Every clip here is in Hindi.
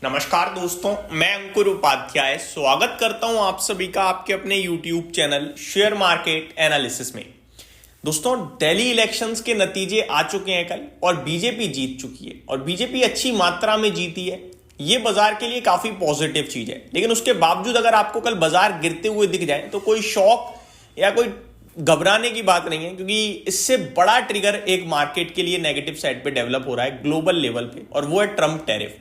नमस्कार दोस्तों, मैं अंकुर उपाध्याय स्वागत करता हूं आप सभी का आपके अपने YouTube channel share market analysis में। दोस्तों, दिल्ली इलेक्शंस के नतीजे आ चुके हैं कल और बीजेपी जीत चुकी है और बीजेपी अच्छी मात्रा में जीती है। ये बाजार के लिए काफी पॉजिटिव चीज है, लेकिन उसके बावजूद अगर आपको कल बाजार गिरते हुए दिख जाए तो कोई शौक या कोई घबराने की बात नहीं है, क्योंकि इससे बड़ा ट्रिगर एक मार्केट के लिए नेगेटिव साइड पे डेवलप हो रहा है ग्लोबल लेवल पे, और वो है ट्रम्प टैरिफ।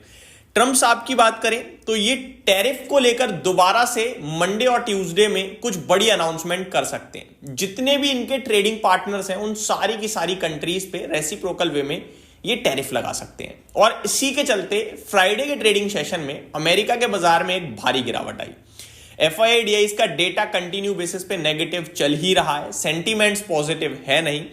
ट्रम्प साहब की बात करें तो ये टैरिफ को लेकर दोबारा से मंडे और ट्यूसडे में कुछ बड़ी अनाउंसमेंट कर सकते हैं। जितने भी इनके ट्रेडिंग पार्टनर्स हैं उन सारी की सारी कंट्रीज पे रेसिप्रोकल वे में ये टैरिफ लगा सकते हैं, और इसी के चलते फ्राइडे के ट्रेडिंग सेशन में अमेरिका के बाजार में एक भारी गिरावट आई। FIDIs का डेटा कंटिन्यू बेसिस पे नेगेटिव चल ही रहा है, सेंटीमेंट्स पॉजिटिव है नहीं।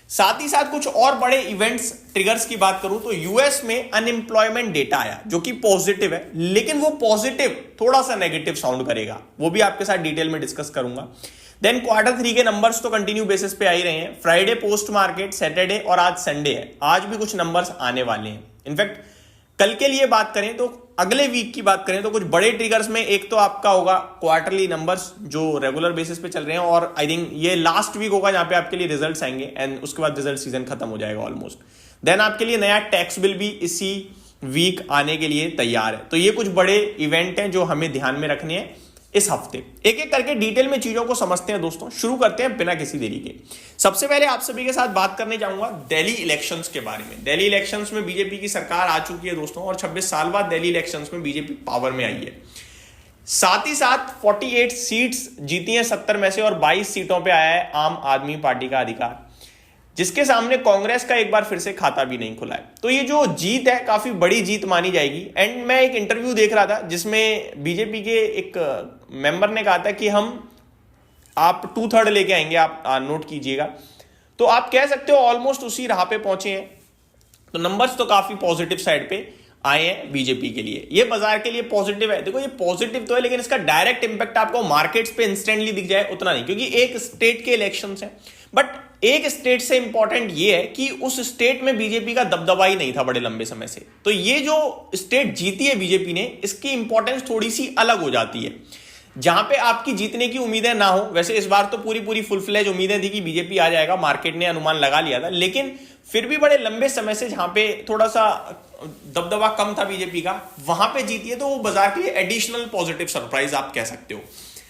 साथ ही साथ कुछ और बड़े इवेंट्स ट्रिगर्स की बात करूं तो यूएस में अनएम्प्लॉयमेंट डेटा आया जो कि पॉजिटिव है, लेकिन वो पॉजिटिव थोड़ा सा नेगेटिव साउंड करेगा, वो भी आपके साथ डिटेल में डिस्कस करूंगा। देन Q3 के नंबर्स तो कंटिन्यू बेसिस पे आ ही रहे हैं। फ्राइडे पोस्ट मार्केट, सैटरडे और आज संडे है, आज भी कुछ नंबर्स आने वाले हैं। इनफैक्ट कल के लिए बात करें तो अगले वीक की बात करें तो कुछ बड़े ट्रिगर्स में एक तो आपका होगा क्वार्टरली नंबर्स जो रेगुलर बेसिस पे चल रहे हैं, और आई थिंक ये लास्ट वीक होगा जहां पे आपके लिए रिजल्ट्स आएंगे एंड उसके बाद रिजल्ट सीजन खत्म हो जाएगा ऑलमोस्ट। देन आपके लिए नया टैक्स बिल भी इसी वीक आने के लिए तैयार है। तो ये कुछ बड़े इवेंट हैं जो हमें ध्यान में रखने हैं इस हफ्ते। एक एक करके डिटेल में चीजों को समझते हैं दोस्तों। शुरू करते हैं बिना किसी देरी के। सबसे पहले आप सभी के साथ बात करने जाऊंगा दिल्ली इलेक्शंस के बारे में। दिल्ली इलेक्शंस में बीजेपी की सरकार आ चुकी है दोस्तों, और 26 साल बाद दिल्ली इलेक्शंस में बीजेपी पावर में आई है। साथ ही साथ 48 सीट्स जीती हैं 70 में से, और 22 सीटों पर आया है आम आदमी पार्टी का अधिकार, जिसके सामने कांग्रेस का एक बार फिर से खाता भी नहीं खुला है। तो ये जो जीत है काफी बड़ी जीत मानी जाएगी। एंड मैं एक इंटरव्यू देख रहा था जिसमें बीजेपी के एक मेंबर ने कहा था कि आप 2/3 लेके आएंगे, आप नोट कीजिएगा। तो आप कह सकते हो ऑलमोस्ट उसी राह पे पहुंचे हैं। तो नंबर्स तो काफी पॉजिटिव साइड पे आए हैं बीजेपी के लिए। ये बाजार के लिए पॉजिटिव है। देखो, ये पॉजिटिव तो है, लेकिन इसका डायरेक्ट इंपैक्ट आपको मार्केट्स पे इंस्टेंटली दिख जाए उतना नहीं, क्योंकि एक स्टेट के इलेक्शंस हैं। बट एक स्टेट से इंपॉर्टेंट ये है कि उस स्टेट में बीजेपी का दबदबा ही नहीं था बड़े लंबे समय से। तो ये जो स्टेट जीती है बीजेपी ने, इसकी इंपॉर्टेंस थोड़ी सी अलग हो जाती है। जहां पे आपकी जीतने की उम्मीदें ना हो, वैसे इस बार तो पूरी फुल फ्लेज उम्मीदें थी कि बीजेपी आ जाएगा, मार्केट ने अनुमान लगा लिया था, लेकिन फिर भी बड़े लंबे समय से जहां पे थोड़ा सा दबदबा कम था बीजेपी का, वहां पे जीती है। तो वो बाजार के लिए एडिशनल पॉजिटिव सरप्राइज आप कह सकते हो।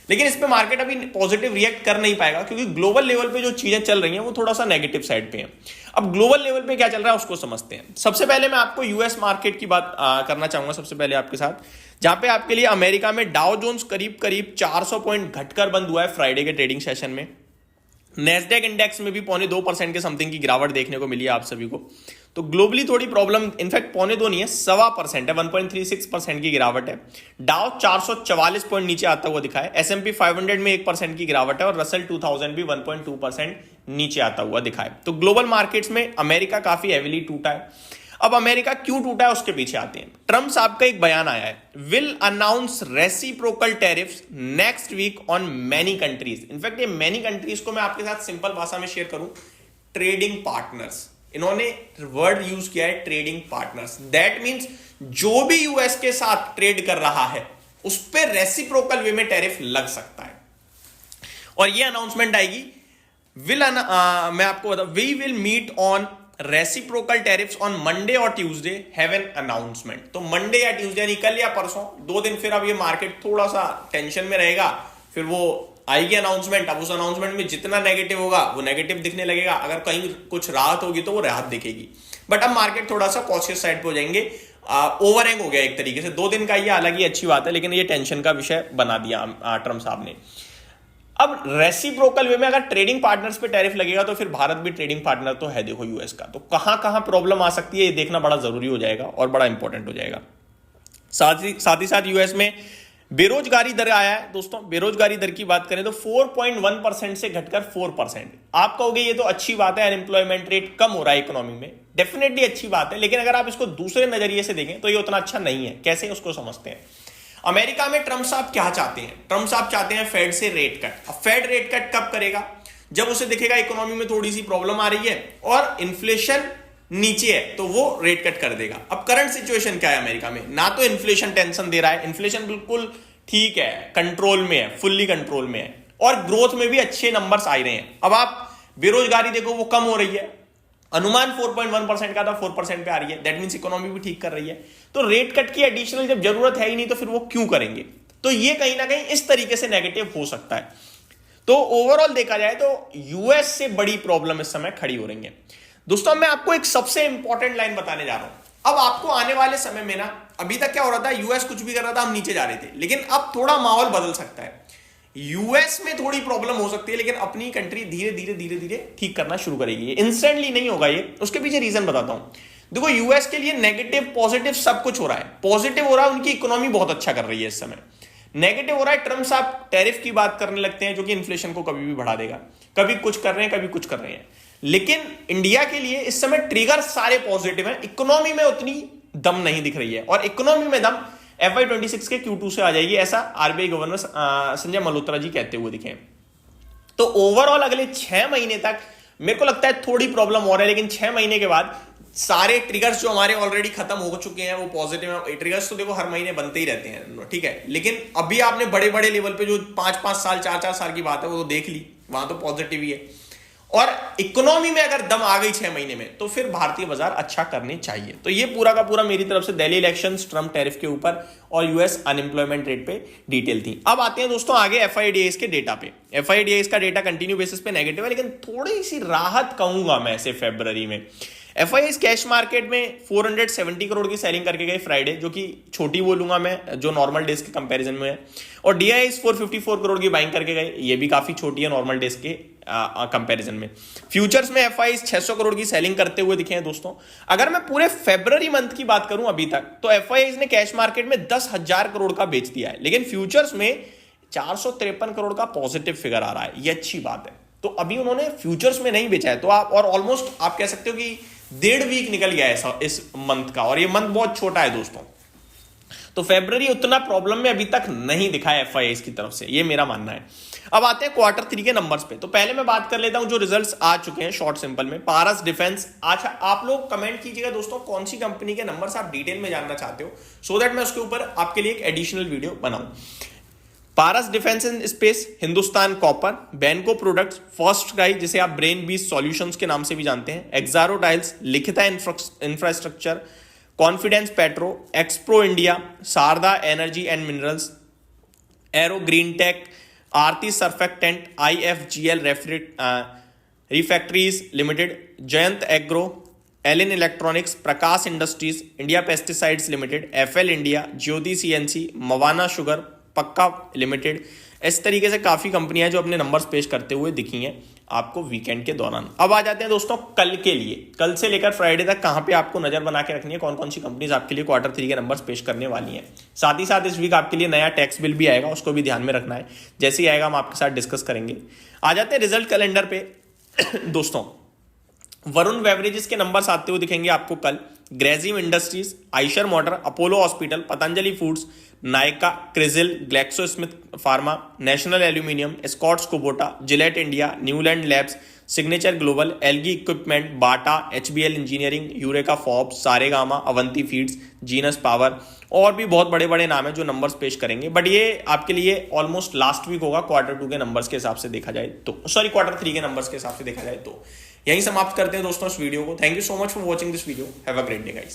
लेकिन इस पे मार्केट अभी पॉजिटिव रिएक्ट कर नहीं पाएगा, क्योंकि ग्लोबल लेवल पे जो चीजें चल रही हैं वो थोड़ा सा नेगेटिव साइड पे हैं। अब ग्लोबल लेवल पे क्या चल रहा है उसको समझते हैं। सबसे पहले मैं आपको यूएस मार्केट की बात करना चाहूंगा सबसे पहले आपके साथ, जहां पे आपके लिए अमेरिका में डाउ जोन्स करीब 400 पॉइंट घटकर बंद हुआ है फ्राइडे के ट्रेडिंग सेशन में। नेस्डेक इंडेक्स में भी 0.25% के समथिंग की गिरावट देखने को मिली है आप सभी को। तो ग्लोबली थोड़ी प्रॉब्लम, इनफैक्ट 0.2 नहीं है, 1.25% है, 1.36% की गिरावट है। डाउ 444 पॉइंट नीचे आता हुआ दिखा है। S&P 500 में 1% की गिरावट है, और रसल 2000 भी 1.2% नीचे आता हुआ दिखा है। तो ग्लोबल मार्केट्स में अमेरिका काफी हेविली टूटा है। अब अमेरिका क्यों टूटा है उसके पीछे आते हैं। ट्रम्प साहब का एक बयान आया है, will announce reciprocal tariffs next week on many countries. In fact ये मैनी कंट्रीज को मैं आपके साथ सिंपल भाषा में शेयर करूं, ट्रेडिंग पार्टनर्स। इन्होंने वर्ड यूज किया है ट्रेडिंग पार्टनर्स। दैट मींस जो भी यूएस के साथ ट्रेड कर रहा है उस पर रेसिप्रोकल वे में टैरिफ लग सकता है, और ये अनाउंसमेंट आएगी। मैं आपको बता, we will meet on reciprocal tariffs on Monday और ट्यूसडे, हैव एन अनाउंसमेंट। तो मंडे या ट्यूसडे यानी कल या परसों, 2 दिन फिर अब ये मार्केट थोड़ा सा टेंशन में रहेगा, फिर वो आएगी अनाउंसमेंट। अब उस अनाउंसमेंट में जितना नेगेटिव होगा वो नेगेटिव दिखने लगेगा, अगर कहीं कुछ राहत होगी तो वो राहत दिखेगी। बट अब मार्केट थोड़ा सा कॉशियस साइड पे हो जाएंगे। ओवरहैंग हो गया एक तरीके से 2 दिन का, ये हालांकि अच्छी बात है, लेकिन ये टेंशन का विषय बना दिया ट्रम्प साहब ने। अब रेसिप्रोकल वे में अगर ट्रेडिंग पार्टनर्स पे टैरिफ लगेगा तो फिर भारत भी ट्रेडिंग पार्टनर तो है देखो यूएस का। तो कहां कहां प्रॉब्लम आ सकती है ये देखना बड़ा जरूरी हो जाएगा और बड़ा इंपॉर्टेंट हो जाएगा। साथ ही साथ यूएस में बेरोजगारी दर आया है दोस्तों। बेरोजगारी दर की बात करें तो 4.1% से घटकर 4%। आप कहोगे ये तो अच्छी बात है, अनएम्प्लॉयमेंट रेट कम हो रहा है इकोनॉमी में, डेफिनेटली अच्छी बात है, लेकिन अगर आप इसको दूसरे नजरिए से देखें तो ये उतना अच्छा नहीं है। कैसे, उसको समझते हैं। अमेरिका में ट्रम्प साहब क्या चाहते हैं? ट्रम्प साहब चाहते हैं फेड से रेट कट। अब फेड रेट कट कब करेगा? जब उसे दिखेगा इकोनॉमी में थोड़ी सी प्रॉब्लम आ रही है और इन्फ्लेशन नीचे है तो वो रेट कट कर देगा। अब करंट सिचुएशन क्या है अमेरिका में, ना तो इन्फ्लेशन टेंशन दे रहा है, इन्फ्लेशन बिल्कुल ठीक है, कंट्रोल में है, फुल्ली कंट्रोल में है, और ग्रोथ में भी अच्छे नंबर्स आ रहे हैं। अब आप बेरोजगारी देखो वो कम हो रही है, अनुमान 4.1% का था 4% पे आ रही है, दैट मींस इकोनॉमी भी ठीक कर रही है। तो रेट कट की एडिशनल जब जरूरत है ही नहीं तो फिर वो क्यों करेंगे। तो ये कहीं ना कहीं इस तरीके से नेगेटिव हो सकता है। तो ओवरऑल देखा जाए तो यूएस से बड़ी प्रॉब्लम इस समय खड़ी हो रही है। दोस्तों मैं आपको एक सबसे इंपॉर्टेंट लाइन बताने जा रहा हूं। अब आपको आने वाले समय में ना, अभी तक क्या हो रहा था, यूएस कुछ भी कर रहा था, हम नीचे जा रहे थे, लेकिन अब थोड़ा माहौल बदल सकता है। यूएस में थोड़ी प्रॉब्लम हो सकती है, लेकिन अपनी कंट्री धीरे धीरे धीरे धीरे ठीक करना शुरू करेगी। इंस्टेंटली नहीं होगा ये, उसके पीछे रीजन बताता हूं। देखो यूएस के लिए नेगेटिव पॉजिटिव सब कुछ हो रहा है। पॉजिटिव हो रहा है उनकी इकोनॉमी बहुत अच्छा कर रही है इस समय, नेगेटिव हो रहा है ट्रम्प साहब टैरिफ की बात करने लगते हैं जो कि इन्फ्लेशन को कभी भी बढ़ा देगा। कभी कुछ कर रहे हैं, कभी कुछ कर रहे हैं। लेकिन इंडिया के लिए इस समय ट्रिगर सारे पॉजिटिव हैं, इकोनॉमी में उतनी दम नहीं दिख रही है, और इकोनॉमी में दम FY26 के Q2 से आ जाएगी, ऐसा आरबीआई गवर्नर संजय मल्होत्रा जी कहते हुए दिखे। तो ओवरऑल अगले 6 महीने तक मेरे को लगता है थोड़ी प्रॉब्लम हो रहा है, लेकिन 6 महीने के बाद सारे ट्रिगर्स जो हमारे ऑलरेडी खत्म हो चुके हैं वो पॉजिटिव है। ट्रिगर्स तो देखो हर महीने बनते ही रहते हैं, ठीक है, लेकिन अभी आपने बड़े बड़े लेवल पे जो 5-5 साल 4-4 साल की बात है वो तो देख ली, वहां तो पॉजिटिव ही है। और इकोनॉमी में अगर दम आ गई 6 महीने में तो फिर भारतीय बाजार अच्छा करने चाहिए। तो ये पूरा का पूरा मेरी तरफ से दिल्ली इलेक्शंस, ट्रम्प टैरिफ के ऊपर और यूएस अनएम्प्लॉयमेंट रेट पे डिटेल थी। अब आते हैं दोस्तों आगे FIDIs के डेटा पे। FIDIs का डेटा कंटिन्यू बेसिस पे नेगेटिव है, लेकिन थोड़ी सी राहत कहूंगा मैं ऐसे फरवरी में। FIIs कैश मार्केट में 470 करोड़ की सेलिंग करके गए फ्राइडे, जो कि छोटी बोलूंगा मैं जो नॉर्मल डेज के कंपैरिजन में है, और DIIs 454 करोड़ की बाइंग करके गए, ये भी काफी छोटी है नॉर्मल डेज के कंपैरिजन में। फ्यूचर्स में FIIs 600 करोड़ की सेलिंग करते हुए दिखे हैं दोस्तों। अगर मैं पूरे फरवरी मंथ की बात करूं अभी तक, तो FIIs ने कैश मार्केट में 10,000 करोड़ का बेच दिया है, लेकिन फ्यूचर्स में 453 करोड़ का पॉजिटिव फिगर आ रहा है, ये अच्छी बात है। तो अभी उन्होंने फ्यूचर्स में नहीं बेचा है, तो आप और ऑलमोस्ट आप कह सकते हो कि 1.5 वीक निकल गया है इस मंथ का, और ये मंथ बहुत छोटा है दोस्तों। तो फरवरी उतना प्रॉब्लम में अभी तक नहीं दिखा है FIIs की तरफ से, ये मेरा मानना है। अब आते हैं Q3 के नंबर्स पे। तो पहले मैं बात कर लेता हूं जो रिजल्ट्स आ चुके हैं शॉर्ट सिंपल में। पारस डिफेंस, अच्छा आप लोग कमेंट कीजिएगा दोस्तों कौन सी कंपनी के नंबर्स आप डिटेल में जानना चाहते हो, सो दैट मैं उसके ऊपर आपके लिए एक एडिशनल वीडियो बनाऊं। Paras defence and space, Hindustan copper, Banco products, FirstCry जिसे आप ब्रेन बीस सॉल्यूशंस के नाम से भी जानते हैं, Exxaro tiles, Likhitha infrastructure, confidence petro, Xpro India, Sharda energy and minerals, arrow green tech, Aarti surfactant, IFGL refractories limited, Jayant agro, Elin electronics, Prakash industries, India pesticides limited, FL India, Jyoti CNC, Mawana sugar, Pakka limited. इस तरीके से काफी कंपनियां जो अपने नंबर्स पेश करते हुए दिखी हैं आपको वीकेंड के दौरान। अब आ जाते हैं दोस्तों कल के लिए। कल से लेकर फ्राइडे तक कहां पे आपको नजर बना के रखनी है, कौन कौन सी कंपनीज आपके लिए Q3 के नंबर्स पेश करने वाली हैं। साथ ही साथ इस वीक आपके लिए नया टैक्स बिल भी आएगा, उसको भी ध्यान में रखना है। जैसे ही आएगा हम आपके साथ डिस्कस करेंगे। आ जाते हैं रिजल्ट कैलेंडर पे। दोस्तों वरुण बेवरेजेस के नंबर्स आते हुए दिखेंगे आपको कल। Grasim industries, Eicher motor, Apollo hospital, Patanjali foods, Nykaa, CRISIL, Glaxosmith pharma, national aluminium, Scotts Kubota, Gillette India, Neuland labs, signature global, Elgi equipment, Bata, HBL engineering, Eureka Forbes, Saregama, Avanti feeds, Genus power, और भी बहुत बड़े बड़े नाम है जो नंबर्स पेश करेंगे। बट ये आपके लिए ऑलमोस्ट लास्ट वीक होगा Q2 के नंबर्स के हिसाब से देखा जाए तो, सॉरी Q3 के नंबर्स के हिसाब से देखा जाए तो। यहीं समाप्त करते हैं दोस्तों इस वीडियो को। Thank you so much for watching this video. Have a great day guys.